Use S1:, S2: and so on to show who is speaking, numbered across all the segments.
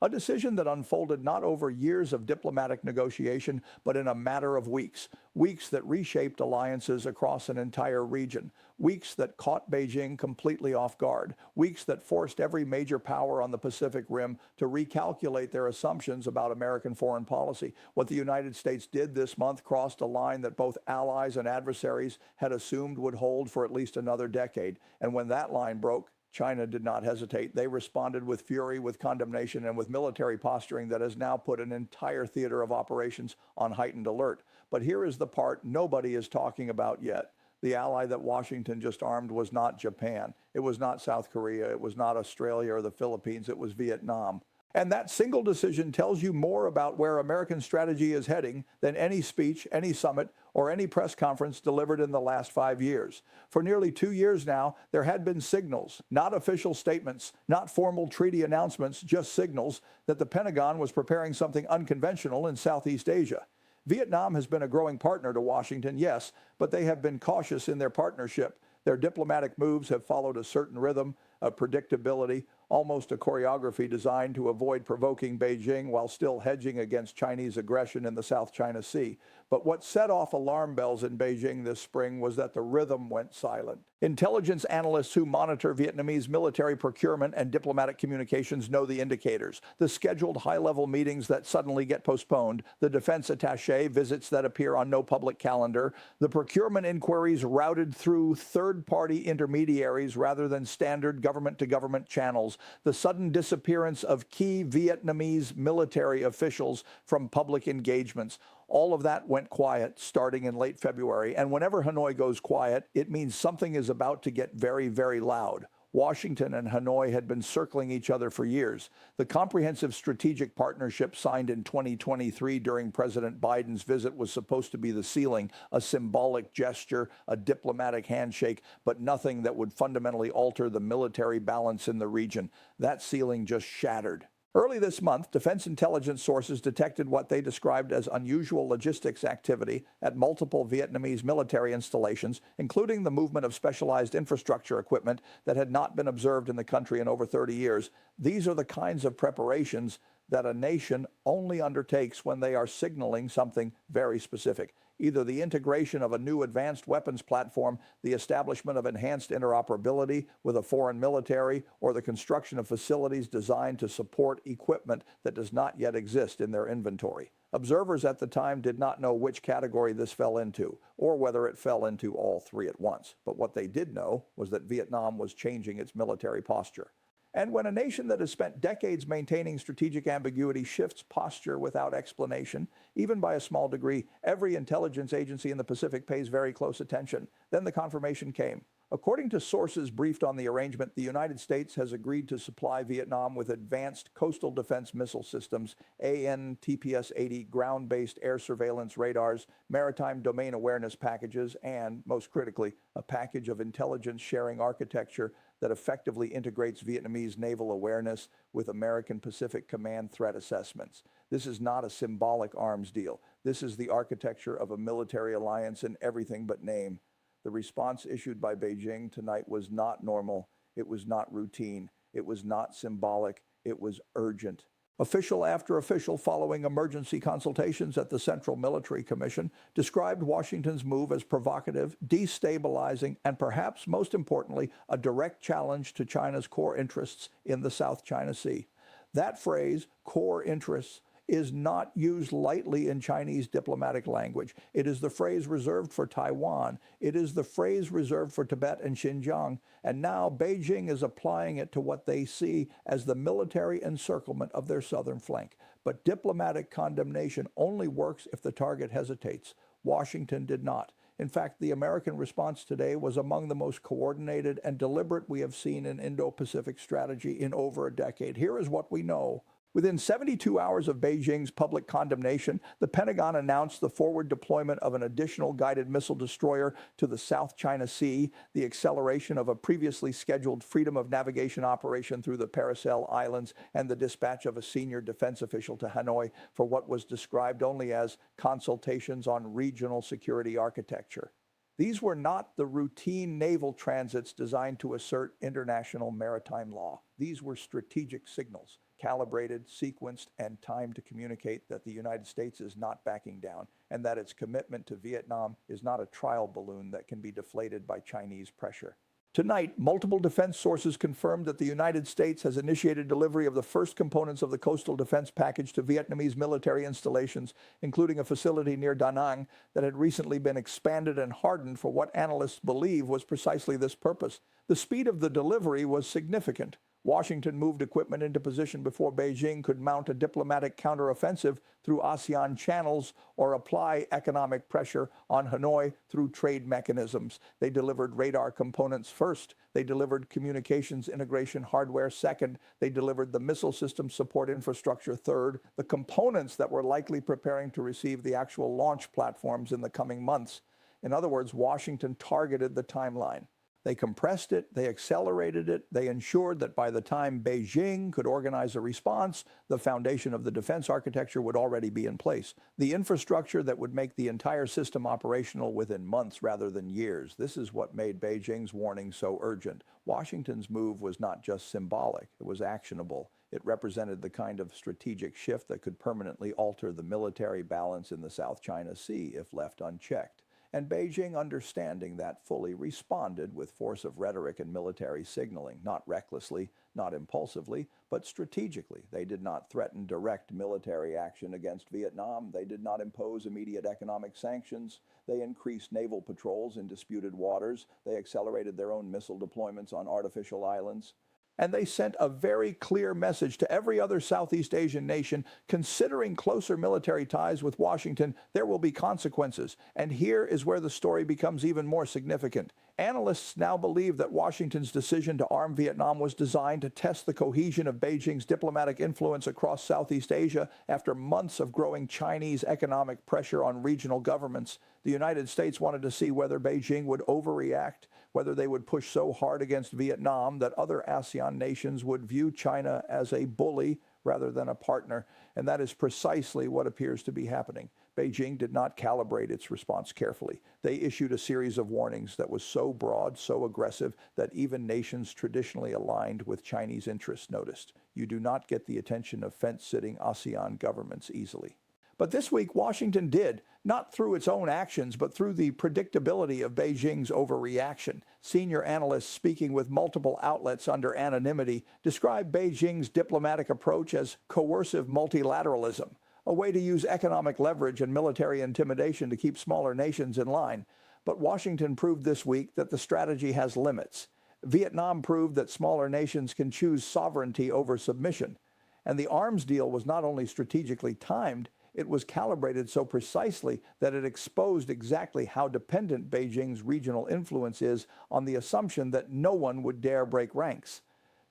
S1: A decision that unfolded not over years of diplomatic negotiation, but in a matter of weeks. Weeks that reshaped alliances across an entire region. Weeks that caught Beijing completely off guard. Weeks that forced every major power on the Pacific Rim to recalculate their assumptions about American foreign policy. What the United States did this month crossed a line that both allies and adversaries had assumed would hold for at least another decade. And when that line broke, China did not hesitate. They responded with fury, with condemnation, and with military posturing that has now put an entire theater of operations on heightened alert. But here is the part nobody is talking about yet. The ally that Washington just armed was not Japan. It was not South Korea. It was not Australia or the Philippines. It was Vietnam. And that single decision tells you more about where American strategy is heading than any speech, any summit, or any press conference delivered in the last 5 years. For nearly 2 years now, there had been signals, not official statements, not formal treaty announcements, just signals that the Pentagon was preparing something unconventional in Southeast Asia. Vietnam has been a growing partner to Washington, yes, but they have been cautious in their partnership. Their diplomatic moves have followed a certain rhythm, a predictability, almost a choreography designed to avoid provoking Beijing while still hedging against Chinese aggression in the South China Sea. But what set off alarm bells in Beijing this spring was that the rhythm went silent. Intelligence analysts who monitor Vietnamese military procurement and diplomatic communications know the indicators. The scheduled high-level meetings that suddenly get postponed, the defense attaché visits that appear on no public calendar, the procurement inquiries routed through third-party intermediaries rather than standard government-to-government channels, the sudden disappearance of key Vietnamese military officials from public engagements. All of that went quiet starting in late February, and whenever Hanoi goes quiet, it means something is about to get very, very loud. Washington and Hanoi had been circling each other for years. The comprehensive strategic partnership signed in 2023 during President Biden's visit was supposed to be the ceiling, a symbolic gesture, a diplomatic handshake, but nothing that would fundamentally alter the military balance in the region. That ceiling just shattered. Early this month, defense intelligence sources detected what they described as unusual logistics activity at multiple Vietnamese military installations, including the movement of specialized infrastructure equipment that had not been observed in the country in over 30 years. These are the kinds of preparations that a nation only undertakes when they are signaling something very specific. Either the integration of a new advanced weapons platform, the establishment of enhanced interoperability with a foreign military, or the construction of facilities designed to support equipment that does not yet exist in their inventory. Observers at the time did not know which category this fell into, or whether it fell into all three at once. But what they did know was that Vietnam was changing its military posture. And when a nation that has spent decades maintaining strategic ambiguity shifts posture without explanation, even by a small degree, every intelligence agency in the Pacific pays very close attention. Then the confirmation came. According to sources briefed on the arrangement, the United States has agreed to supply Vietnam with advanced coastal defense missile systems, AN/TPS-80 ground-based air surveillance radars, maritime domain awareness packages, and, most critically, a package of intelligence sharing architecture that effectively integrates Vietnamese naval awareness with American Pacific Command threat assessments. This is not a symbolic arms deal. This is the architecture of a military alliance in everything but name. The response issued by Beijing tonight was not normal. It was not routine. It was not symbolic. It was urgent. Official after official, following emergency consultations at the Central Military Commission, described Washington's move as provocative, destabilizing, and perhaps most importantly, a direct challenge to China's core interests in the South China Sea. That phrase, core interests, is not used lightly in Chinese diplomatic language. It is the phrase reserved for Taiwan. It is the phrase reserved for Tibet and Xinjiang. And now Beijing is applying it to what they see as the military encirclement of their southern flank. But diplomatic condemnation only works if the target hesitates. Washington did not. In fact, the American response today was among the most coordinated and deliberate we have seen in Indo-Pacific strategy in over a decade. Here is what we know. Within 72 hours of Beijing's public condemnation, the Pentagon announced the forward deployment of an additional guided missile destroyer to the South China Sea, the acceleration of a previously scheduled freedom of navigation operation through the Paracel Islands, and the dispatch of a senior defense official to Hanoi for what was described only as consultations on regional security architecture. These were not the routine naval transits designed to assert international maritime law. These were strategic signals. calibrated, sequenced, and timed to communicate that the United States is not backing down and that its commitment to Vietnam is not a trial balloon that can be deflated by Chinese pressure. Tonight, multiple defense sources confirmed that the United States has initiated delivery of the first components of the coastal defense package to Vietnamese military installations, including a facility near Da Nang that had recently been expanded and hardened for what analysts believe was precisely this purpose. The speed of the delivery was significant. Washington moved equipment into position before Beijing could mount a diplomatic counteroffensive through ASEAN channels or apply economic pressure on Hanoi through trade mechanisms. They delivered radar components first. They delivered communications integration hardware second. They delivered the missile system support infrastructure third. The components that were likely preparing to receive the actual launch platforms in the coming months. In other words, Washington targeted the timeline. They compressed it, they accelerated it, they ensured that by the time Beijing could organize a response, the foundation of the defense architecture would already be in place. The infrastructure that would make the entire system operational within months rather than years. This is what made Beijing's warning so urgent. Washington's move was not just symbolic, it was actionable. It represented the kind of strategic shift that could permanently alter the military balance in the South China Sea if left unchecked. And Beijing, understanding that fully, responded with force of rhetoric and military signaling, not recklessly, not impulsively, but strategically. They did not threaten direct military action against Vietnam. They did not impose immediate economic sanctions. They increased naval patrols in disputed waters. They accelerated their own missile deployments on artificial islands. And they sent a very clear message to every other Southeast Asian nation, considering closer military ties with Washington, there will be consequences. And here is where the story becomes even more significant. Analysts now believe that Washington's decision to arm Vietnam was designed to test the cohesion of Beijing's diplomatic influence across Southeast Asia after months of growing Chinese economic pressure on regional governments. The United States wanted to see whether Beijing would overreact, whether they would push so hard against Vietnam that other ASEAN nations would view China as a bully rather than a partner. And that is precisely what appears to be happening. Beijing did not calibrate its response carefully. They issued a series of warnings that was so broad, so aggressive, that even nations traditionally aligned with Chinese interests noticed. You do not get the attention of fence-sitting ASEAN governments easily. But this week, Washington did, not through its own actions, but through the predictability of Beijing's overreaction. Senior analysts speaking with multiple outlets under anonymity describe Beijing's diplomatic approach as coercive multilateralism, a way to use economic leverage and military intimidation to keep smaller nations in line. But Washington proved this week that the strategy has limits. Vietnam proved that smaller nations can choose sovereignty over submission. And the arms deal was not only strategically timed, it was calibrated so precisely that it exposed exactly how dependent Beijing's regional influence is on the assumption that no one would dare break ranks.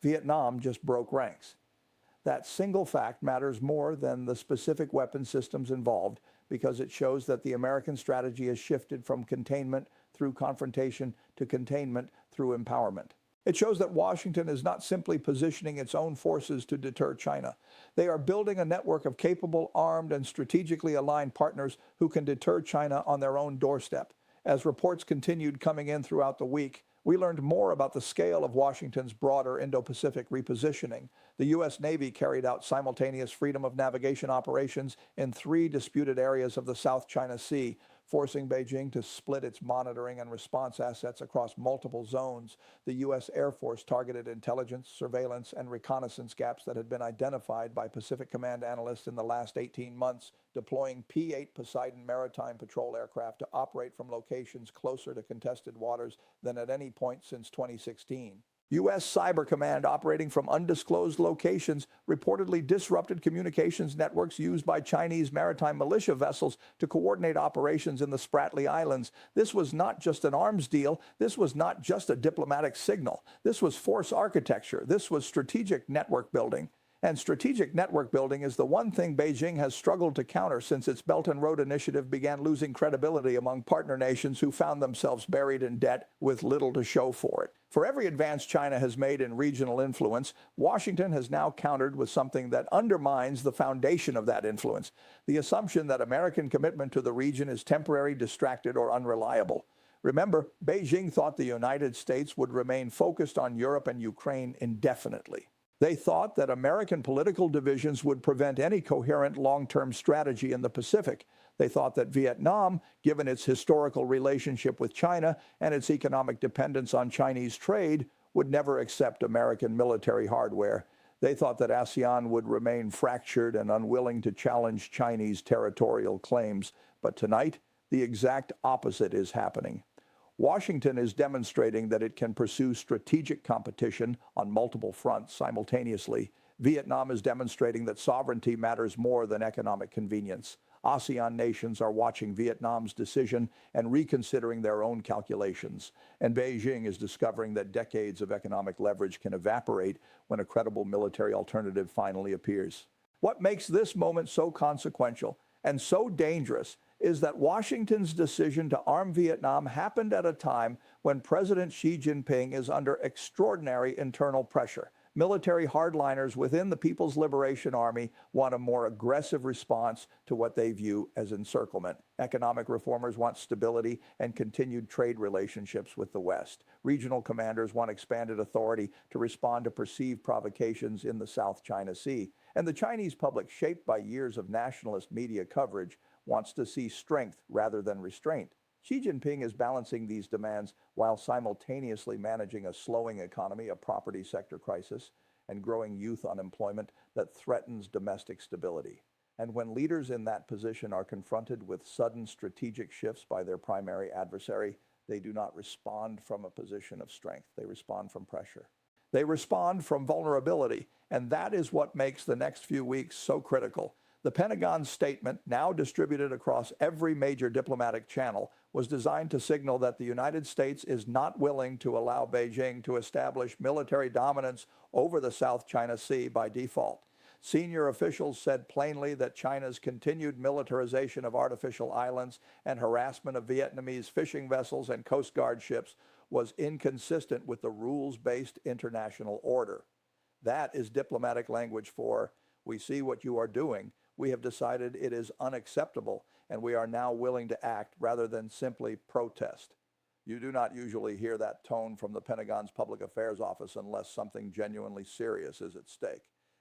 S1: Vietnam just broke ranks. That single fact matters more than the specific weapon systems involved because it shows that the American strategy has shifted from containment through confrontation to containment through empowerment. It shows that Washington is not simply positioning its own forces to deter China. They are building a network of capable, armed, and strategically aligned partners who can deter China on their own doorstep. As reports continued coming in throughout the week, we learned more about the scale of Washington's broader Indo-Pacific repositioning. The U.S. Navy carried out simultaneous freedom of navigation operations in 3 disputed areas of the South China Sea, forcing Beijing to split its monitoring and response assets across multiple zones. The U.S. Air Force targeted intelligence, surveillance, and reconnaissance gaps that had been identified by Pacific Command analysts in the last 18 months, deploying P-8 Poseidon maritime patrol aircraft to operate from locations closer to contested waters than at any point since 2016. U.S. Cyber Command, operating from undisclosed locations, reportedly disrupted communications networks used by Chinese maritime militia vessels to coordinate operations in the Spratly Islands. This was not just an arms deal. This was not just a diplomatic signal. This was force architecture. This was strategic network building. And strategic network building is the one thing Beijing has struggled to counter since its Belt and Road Initiative began losing credibility among partner nations who found themselves buried in debt with little to show for it. For every advance China has made in regional influence, Washington has now countered with something that undermines the foundation of that influence, the assumption that American commitment to the region is temporary, distracted, or unreliable. Remember, Beijing thought the United States would remain focused on Europe and Ukraine indefinitely. They thought that American political divisions would prevent any coherent long-term strategy in the Pacific. They thought that Vietnam, given its historical relationship with China and its economic dependence on Chinese trade, would never accept American military hardware. They thought that ASEAN would remain fractured and unwilling to challenge Chinese territorial claims. But tonight, the exact opposite is happening. Washington is demonstrating that it can pursue strategic competition on multiple fronts simultaneously. Vietnam is demonstrating that sovereignty matters more than economic convenience. ASEAN nations are watching Vietnam's decision and reconsidering their own calculations. And Beijing is discovering that decades of economic leverage can evaporate when a credible military alternative finally appears. What makes this moment so consequential and so dangerous is that Washington's decision to arm Vietnam happened at a time when President Xi Jinping is under extraordinary internal pressure. Military hardliners within the People's Liberation Army want a more aggressive response to what they view as encirclement. Economic reformers want stability and continued trade relationships with the West. Regional commanders want expanded authority to respond to perceived provocations in the South China Sea. And the Chinese public, shaped by years of nationalist media coverage, wants to see strength rather than restraint. Xi Jinping is balancing these demands while simultaneously managing a slowing economy, a property sector crisis, and growing youth unemployment that threatens domestic stability. And when leaders in that position are confronted with sudden strategic shifts by their primary adversary, they do not respond from a position of strength. They respond from pressure. They respond from vulnerability, and that is what makes the next few weeks so critical. The Pentagon's statement, now distributed across every major diplomatic channel, was designed to signal that the United States is not willing to allow Beijing to establish military dominance over the South China Sea by default. Senior officials said plainly that China's continued militarization of artificial islands and harassment of Vietnamese fishing vessels and Coast Guard ships was inconsistent with the rules-based international order. That is diplomatic language for, we see what you are doing. We have decided it is unacceptable, and we are now willing to act rather than simply protest. You do not usually hear that tone from the Pentagon's Public Affairs Office unless something genuinely serious is at stake.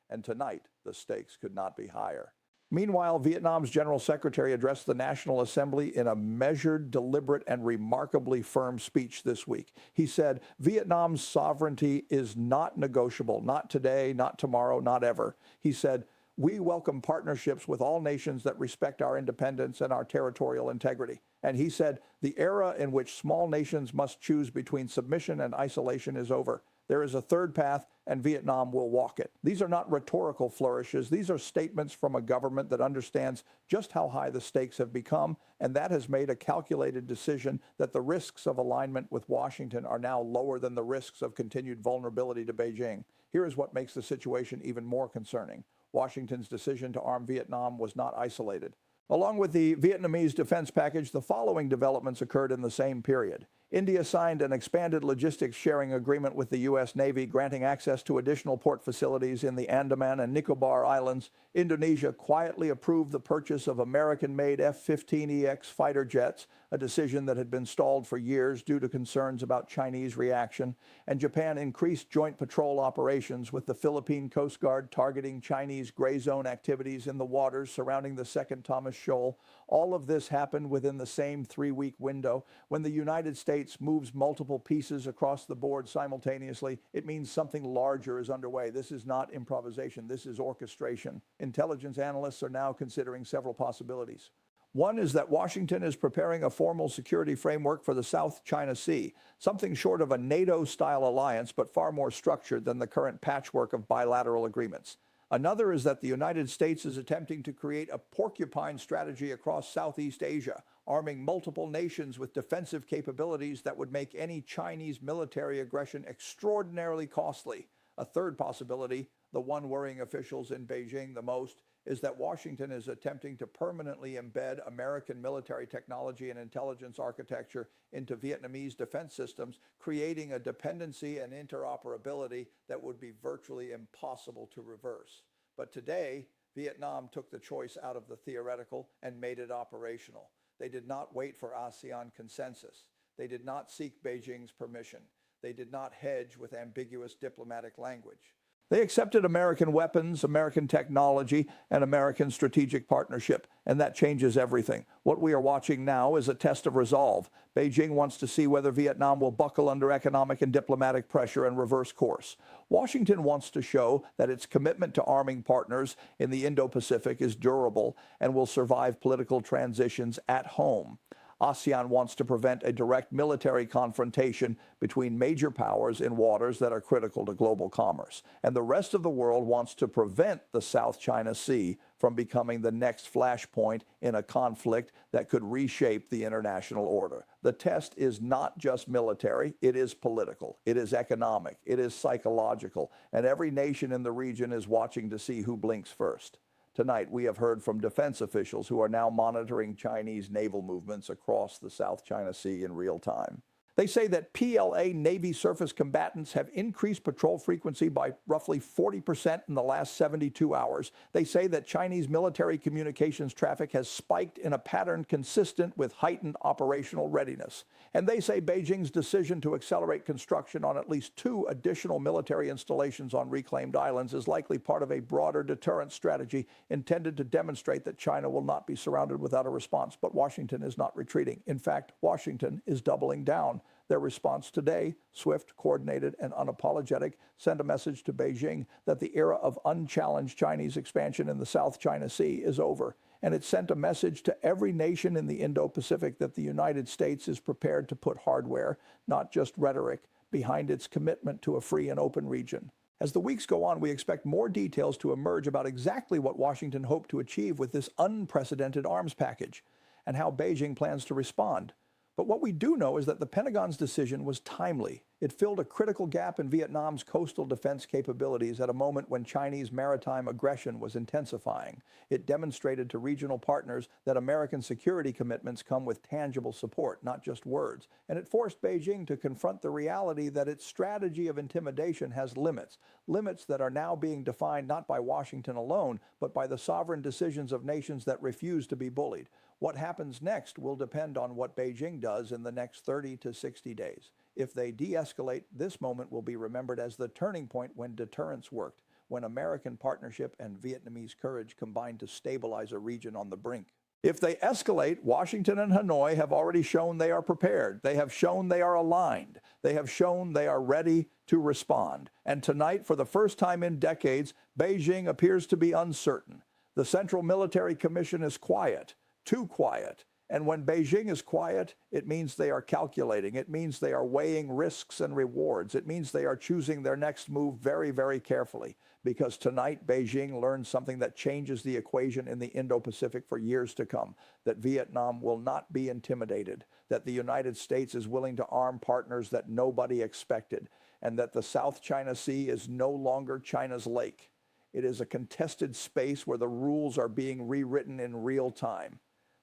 S1: And tonight, the stakes could not be higher. Meanwhile, Vietnam's General Secretary addressed the National Assembly in a measured, deliberate, and remarkably firm speech this week. He said, Vietnam's sovereignty is not negotiable, not today, not tomorrow, not ever. He said, we welcome partnerships with all nations that respect our independence and our territorial integrity. And he said, the era in which small nations must choose between submission and isolation is over. There is a third path, and Vietnam will walk it. These are not rhetorical flourishes. These are statements from a government that understands just how high the stakes have become, and that has made a calculated decision that the risks of alignment with Washington are now lower than the risks of continued vulnerability to Beijing. Here is what makes the situation even more concerning. Washington's decision to arm Vietnam was not isolated. Along with the Vietnamese defense package, the following developments occurred in the same period. India signed an expanded logistics sharing agreement with the U.S. Navy, granting access to additional port facilities in the Andaman and Nicobar Islands. Indonesia quietly approved the purchase of American-made F-15EX fighter jets, a decision that had been stalled for years due to concerns about Chinese reaction. And Japan increased joint patrol operations with the Philippine Coast Guard targeting Chinese gray zone activities in the waters surrounding the Second Thomas Shoal. All of this happened within the same 3-week window. When the United States moves multiple pieces across the board simultaneously, it means something larger is underway. This is not improvisation. This is orchestration. Intelligence analysts are now considering several possibilities. One is that Washington is preparing a formal security framework for the South China Sea, something short of a NATO-style alliance, but far more structured than the current patchwork of bilateral agreements. Another is that the United States is attempting to create a porcupine strategy across Southeast Asia, arming multiple nations with defensive capabilities that would make any Chinese military aggression extraordinarily costly. A third possibility, the one worrying officials in Beijing the most, is that Washington is attempting to permanently embed American military technology and intelligence architecture into Vietnamese defense systems, creating a dependency and interoperability that would be virtually impossible to reverse. But today, Vietnam took the choice out of the theoretical and made it operational. They did not wait for ASEAN consensus. They did not seek Beijing's permission. They did not hedge with ambiguous diplomatic language. They accepted American weapons, American technology, and American strategic partnership, and that changes everything. What we are watching now is a test of resolve. Beijing wants to see whether Vietnam will buckle under economic and diplomatic pressure and reverse course. Washington wants to show that its commitment to arming partners in the Indo-Pacific is durable and will survive political transitions at home. ASEAN wants to prevent a direct military confrontation between major powers in waters that are critical to global commerce. And the rest of the world wants to prevent the South China Sea from becoming the next flashpoint in a conflict that could reshape the international order. The test is not just military, it is political, it is economic, it is psychological, and every nation in the region is watching to see who blinks first. Tonight, we have heard from defense officials who are now monitoring Chinese naval movements across the South China Sea in real time. They say that PLA Navy surface combatants have increased patrol frequency by roughly 40% in the last 72 hours. They say that Chinese military communications traffic has spiked in a pattern consistent with heightened operational readiness. And they say Beijing's decision to accelerate construction on at least 2 additional military installations on reclaimed islands is likely part of a broader deterrence strategy intended to demonstrate that China will not be surrounded without a response. But Washington is not retreating. In fact, Washington is doubling down. Their response today, swift, coordinated, and unapologetic, sent a message to Beijing that the era of unchallenged Chinese expansion in the South China Sea is over. And it sent a message to every nation in the Indo-Pacific that the United States is prepared to put hardware, not just rhetoric, behind its commitment to a free and open region. As the weeks go on, we expect more details to emerge about exactly what Washington hoped to achieve with this unprecedented arms package and how Beijing plans to respond. But what we do know is that the Pentagon's decision was timely. It filled a critical gap in Vietnam's coastal defense capabilities at a moment when Chinese maritime aggression was intensifying. It demonstrated to regional partners that American security commitments come with tangible support, not just words. And it forced Beijing to confront the reality that its strategy of intimidation has limits, limits that are now being defined not by Washington alone, but by the sovereign decisions of nations that refuse to be bullied. What happens next will depend on what Beijing does in the next 30 to 60 days. If they de-escalate, this moment will be remembered as the turning point when deterrence worked, when American partnership and Vietnamese courage combined to stabilize a region on the brink. If they escalate, Washington and Hanoi have already shown they are prepared. They have shown they are aligned. They have shown they are ready to respond. And tonight, for the first time in decades, Beijing appears to be uncertain. The Central Military Commission is quiet. Too quiet. And when Beijing is quiet, it means they are calculating. It means they are weighing risks and rewards. It means they are choosing their next move very, very carefully. Because tonight, Beijing learns something that changes the equation in the Indo-Pacific for years to come, that Vietnam will not be intimidated, that the United States is willing to arm partners that nobody expected, and that the South China Sea is no longer China's lake. It is a contested space where the rules are being rewritten in real time.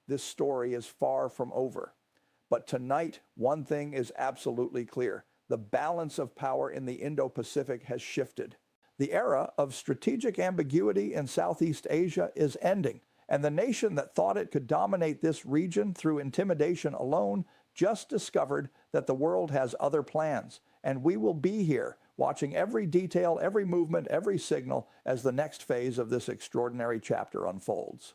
S1: This story is far from over. But tonight, one thing is absolutely clear. The balance of power in the Indo-Pacific has shifted. The era of strategic ambiguity in Southeast Asia is ending, and the nation that thought it could dominate this region through intimidation alone just discovered that the world has other plans. And we will be here, watching every detail, every movement, every signal as the next phase of this extraordinary chapter unfolds.